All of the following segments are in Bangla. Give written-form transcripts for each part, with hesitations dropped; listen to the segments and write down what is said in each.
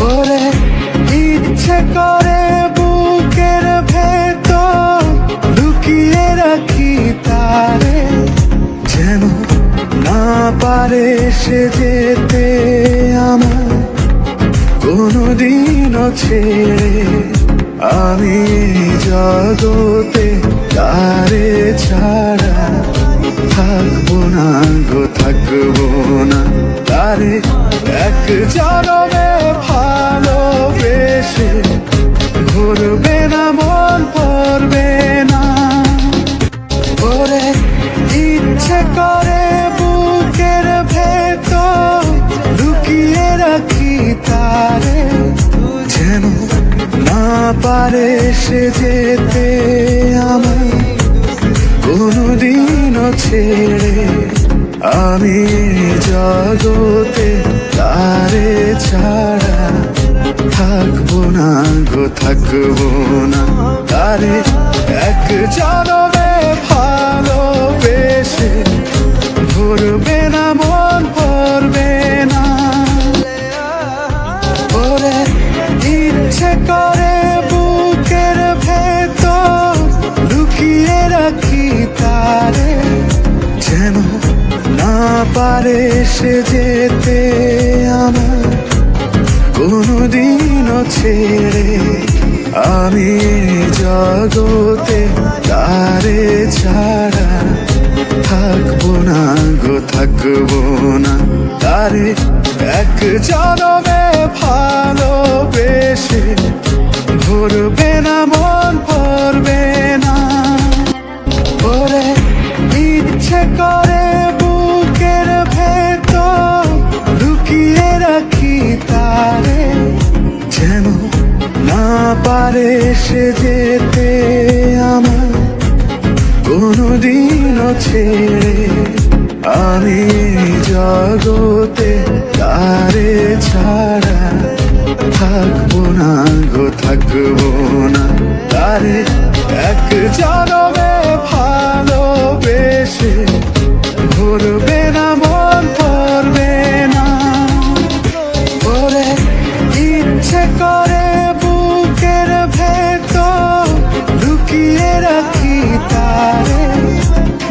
ওরে ইচ্ছে করে বুকের ভেতর লুকিয়ে রাখি তারে, যেন না পারে সে যেতে আমার কোনদিনও ছেড়ে। আমি জগতে তারে ছাড়া থাকবো না গো, থাকবো না। তারে এক জনমে ভালোবেসে ঘুরবে না, মন পড়বে না। ওরে ইচ্ছে করে বুকের ভেতর লুকিয়ে রাখি তারে, যেন না পারে সে যেতে আমার কোনদিনও ছেড়ে। আমি জগতে তারে ছাড়া থাকবো না গো, থাকবো না। তারে এক জনমে ভালোবেসে ভরবে না, মন পড়বে না। ওরে ইচ্ছে করে বুকের ভেতর লুকিয়ে রাখি তারে, যেন না পারে সে যেতে আমার কোনদিনও ছেড়ে। আমি জগতে তারে ছাড়া থাকবো না গো, থাকবো না। তারে এক জনমে ভালোবেসে ভরবে না, মন পড়বে না। ওরে ইচ্ছে করে বুকের ভেতর লুকিয়ে রাখি তারে, যেন না পারে সে যেতে আমার কোনদিনও ছেড়ে। আমি জগতে তারে ছাড়া থাকবো না গো, থাকবো না। তারে এক জনমে ভালোবেসে ভরবে না, মন পড়বে না। ওরে ইচ্ছে করে বুকের ভেতর লুকিয়ে রাখি তারে,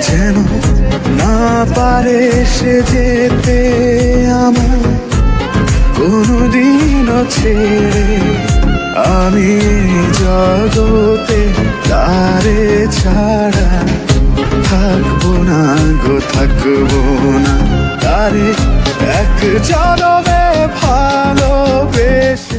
যেন না পারে সে যেতে আমার কোনদিনও ছেড়ে। আমি জগতে তারে ছাড়া থাকবো না গো, থাকবো না। তারে এক জনমে ভালোবেসে